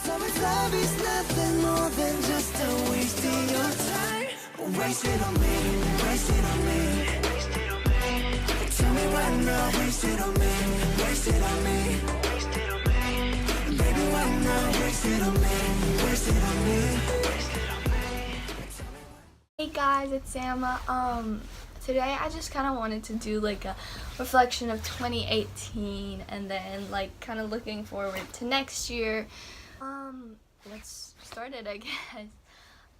So it's obvious nothing more than just a waste of your time. Waste it on me, waste it on me. Tell me right now, waste it on me, waste it on me. Baby, right now, waste it on me, waste it on me. Hey guys, it's Sama. Today I just kind of wanted to do like a reflection of 2018 and then like kind of looking forward to next year. Let's start it, I guess.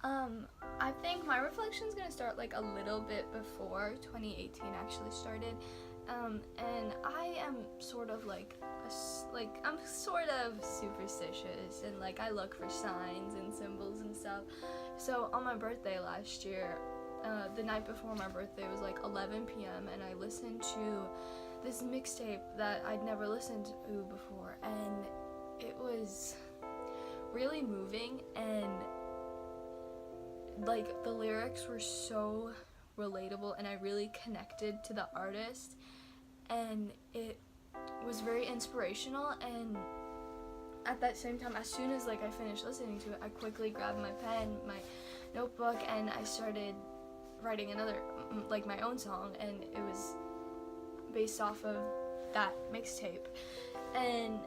I think my reflection is gonna start like a little bit before 2018 actually started. And I am sort of I'm sort of superstitious, and like I look for signs and symbols and stuff. So on my birthday last year, the night before my birthday was like 11 p.m. and I listened to this mixtape that I'd never listened to before, and it was really moving, and like the lyrics were so relatable and I really connected to the artist, and it was very inspirational. And at that same time, as soon as like I finished listening to it, I quickly grabbed my pen, my notebook, and I started writing another like my own song, and it was based off of that mixtape. And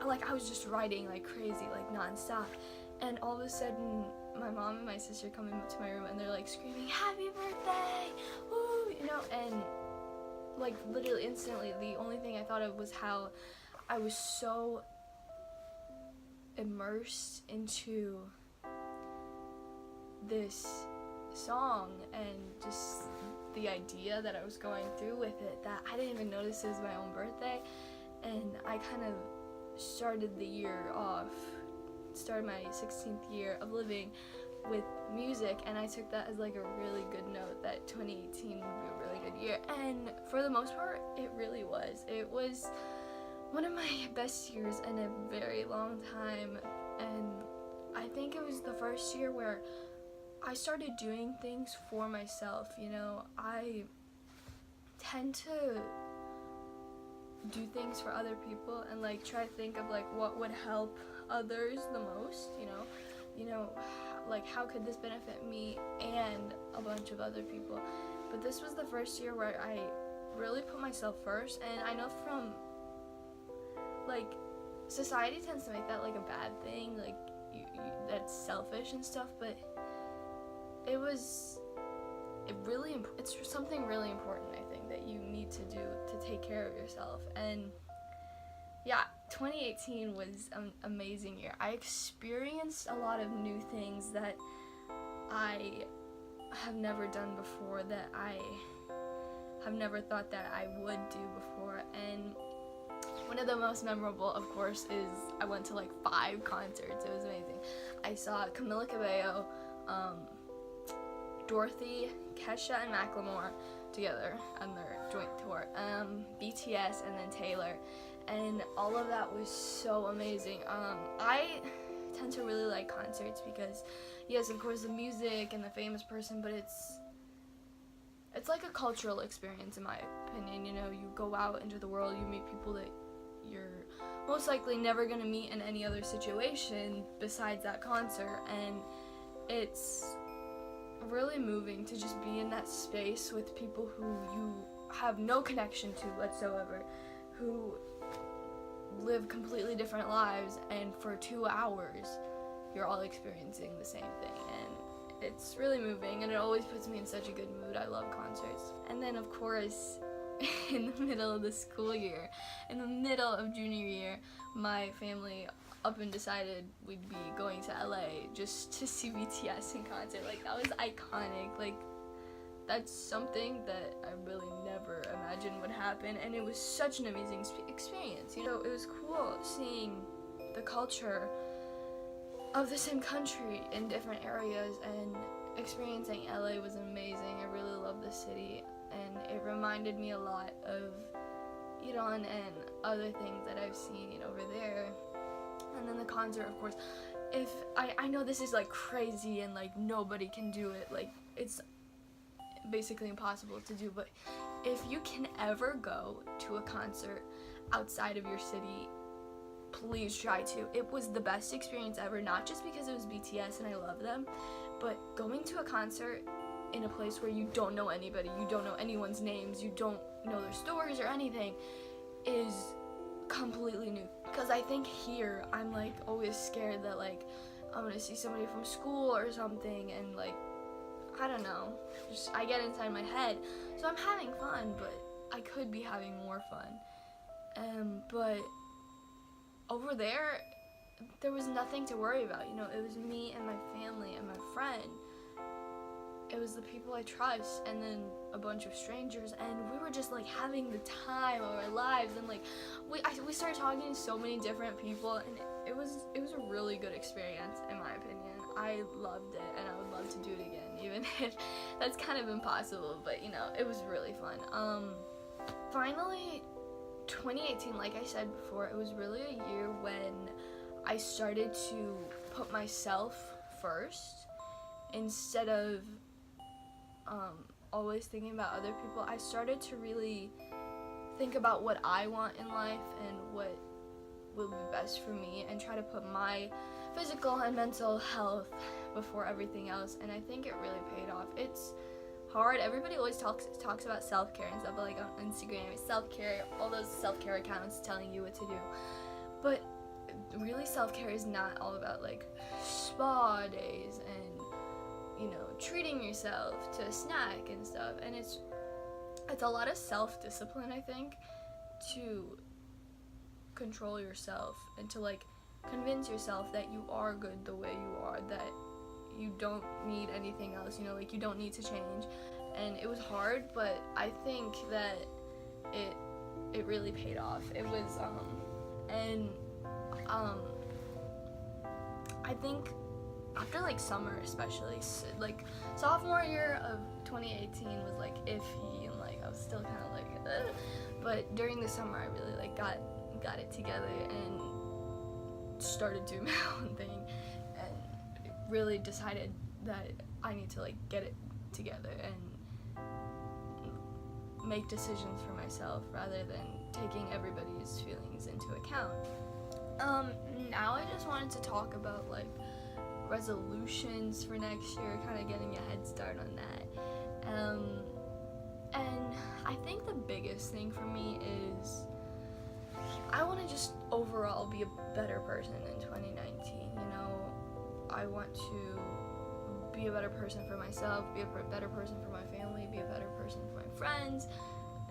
like I was just writing like crazy, like nonstop, and all of a sudden my mom and my sister come into my room and they're like screaming, "Happy birthday!" Woo! You know, and like literally instantly the only thing I thought of was how I was so immersed into this song and just the idea that I was going through with it that I didn't even notice it was my own birthday. And I kind of started my 16th year of living with music, and I took that as like a really good note that 2018 would be a really good year. And for the most part, it really was. It was one of my best years in a very long time, and I think it was the first year where I started doing things for myself. You know, I tend to do things for other people and like try to think of like what would help others the most, you know, like how could this benefit me and a bunch of other people. But this was the first year where I really put myself first, and I know from like society tends to make that like a bad thing, like that's selfish and stuff, but it's something really important, I think, that you need to do to take care of yourself. And yeah, 2018 was an amazing year. I experienced a lot of new things that I have never done before, that I have never thought that I would do before. And one of the most memorable, of course, is I went to like 5 concerts. It was amazing. I saw Camila Cabello, Dorothy, Kesha, and Macklemore together on their joint tour, BTS, and then Taylor, and all of that was so amazing. I tend to really like concerts because, yes, of course, the music and the famous person, but it's like a cultural experience, in my opinion. You know, you go out into the world, you meet people that you're most likely never gonna meet in any other situation besides that concert, and it's really moving to just be in that space with people who you have no connection to whatsoever, who live completely different lives, and for 2 hours you're all experiencing the same thing, and it's really moving, and it always puts me in such a good mood. I love concerts. And then of course, in the middle of the school year, in the middle of junior year, my family up and decided we'd be going to LA just to see BTS in concert. Like, that was iconic. Like, that's something that I really never imagined would happen, and it was such an amazing experience. You know, it was cool seeing the culture of the same country in different areas, and experiencing LA was amazing. I really love the city, and it reminded me a lot of Iran and other things that I've seen over there. And then the concert, of course, if I know this is like crazy and like nobody can do it, like it's basically impossible to do, but if you can ever go to a concert outside of your city, please try to. It was the best experience ever, not just because it was BTS and I love them, but going to a concert in a place where you don't know anybody, you don't know anyone's names, you don't know their stories or anything, is completely new. Because I think here I'm like always scared that like I'm gonna see somebody from school or something, and like I don't know, just I get inside my head. So I'm having fun, but I could be having more fun. But over there was nothing to worry about. You know, it was me and my family and my friend. It was the people I trust, and then a bunch of strangers, and we were just like having the time of our lives. And like we started talking to so many different people, and it was a really good experience in my opinion. I loved it, and I would love to do it again, even if that's kind of impossible. But you know, it was really fun. Finally, 2018, like I said before, it was really a year when I started to put myself first instead of always thinking about other people. I started to really think about what I want in life and what will be best for me, and try to put my physical and mental health before everything else. And I think it really paid off. It's hard. Everybody always talks about self-care and stuff, like on Instagram, self-care, all those self-care accounts telling you what to do. But really, self-care is not all about like spa days and, you know, treating yourself to a snack and stuff. And it's a lot of self-discipline, I think, to control yourself and to like convince yourself that you are good the way you are, that you don't need anything else, you know, like you don't need to change. And it was hard, but I think that it really paid off. It was I think after like summer, especially like sophomore year of 2018 was like iffy, and like I was still kind of like but during the summer I really like got it together and started doing my own thing, and really decided that I need to like get it together and make decisions for myself rather than taking everybody's feelings into account. Now I just wanted to talk about like resolutions for next year, kind of getting a head start on that. And I think the biggest thing for me is I want to just overall be a better person in 2019. You know, I want to be a better person for myself, be a better person for my family, be a better person for my friends,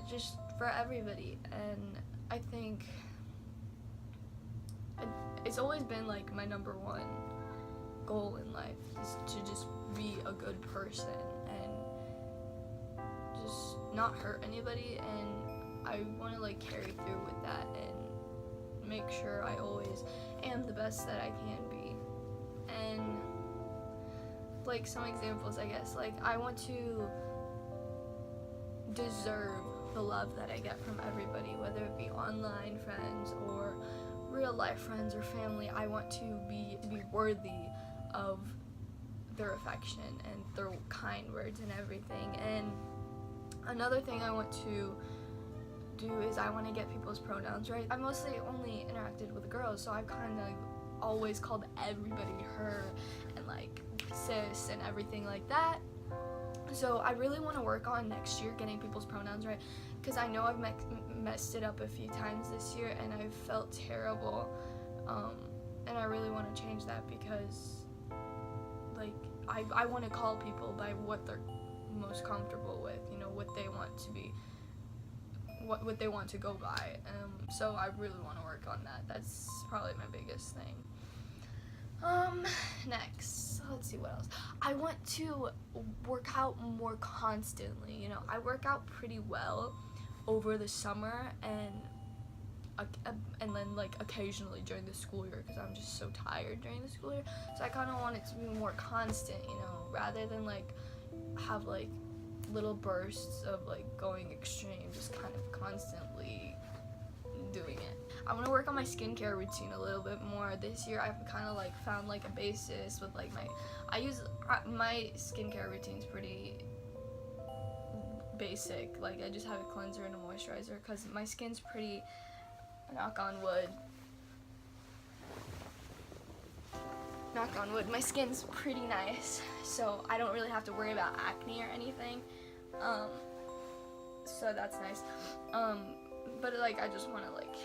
just for everybody. And I think it's always been like my number one goal in life is to just be a good person and just not hurt anybody. And I want to like carry through with that and make sure I always am the best that I can be. And like some examples, I guess, like I want to deserve the love that I get from everybody, whether it be online friends or real life friends or family. I want to be worthy of their affection and their kind words and everything. And another thing I want to do is I want to get people's pronouns right. I mostly only interacted with girls, so I've kind of always called everybody her and like sis and everything like that. So I really want to work on next year getting people's pronouns right, because I know I've messed it up a few times this year and I've felt terrible, and I really want to change that, because like I want to call people by what they're most comfortable with, you know, what they want to be, what they want to go by. So I really want to work on that. That's probably my biggest thing. Next, let's see what else. I want to work out more constantly. You know, I work out pretty well over the summer and then like occasionally during the school year, because I'm just so tired during the school year. So I kind of want it to be more constant, you know, rather than like have like little bursts of like going extreme, just kind of constantly doing it. I want to work on my skincare routine a little bit more this year. I've kind of like found like a basis with like my skincare routine's pretty basic. Like I just have a cleanser and a moisturizer, because my skin's pretty, knock on wood, knock on wood, my skin's pretty nice, so I don't really have to worry about acne or anything. So that's nice. But like I just want to like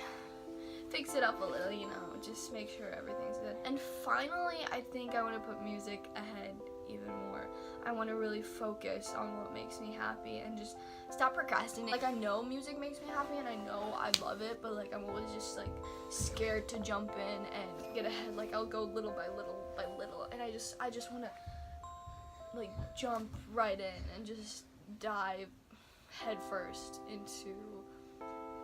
fix it up a little, you know, just make sure everything's good. And finally, I think I want to put music ahead even more. I want to really focus on what makes me happy and just stop procrastinating. Like I know music makes me happy and I know I love it, but like I'm always just like scared to jump in and get ahead. Like I'll go little by little, and I just want to like jump right in and just dive headfirst into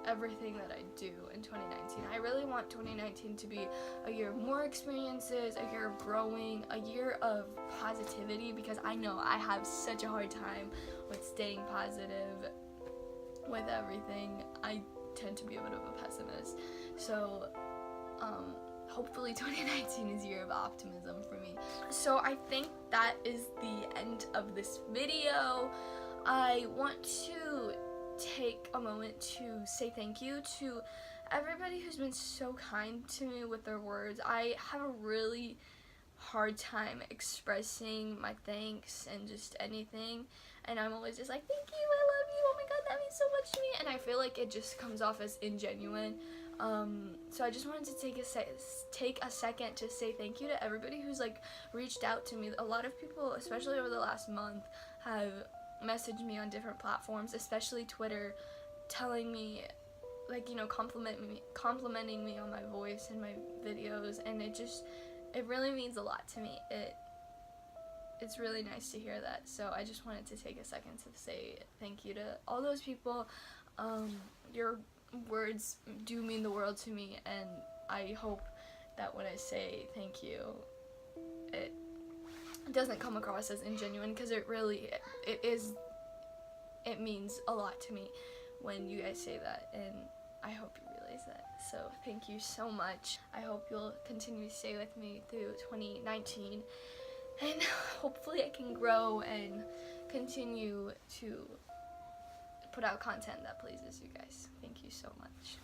everything that I do in 2019. I really want 2019 to be a year of more experiences, a year of growing, a year of positivity, because I know I have such a hard time with staying positive with everything. I tend to be a bit of a pessimist. So hopefully 2019 is a year of optimism for me. So I think that is the end of this video. I want to take a moment to say thank you to everybody who's been so kind to me with their words. I have a really hard time expressing my thanks and just anything, and I'm always just like, thank you, I love you, oh my god, that means so much to me, and I feel like it just comes off as ingenuine. So I just wanted to take a second to say thank you to everybody who's like reached out to me. A lot of people, especially over the last month, have messaged me on different platforms, especially Twitter, telling me, like, you know, complimenting me on my voice and my videos, and it really means a lot to me. It's really nice to hear that. So I just wanted to take a second to say thank you to all those people. Your words do mean the world to me, and I hope that when I say thank you, it doesn't come across as ingenuine, because it means a lot to me when you guys say that, and I hope you realize that. So thank you so much. I hope you'll continue to stay with me through 2019, and hopefully I can grow and continue to put out content that pleases you guys. Thank you so much.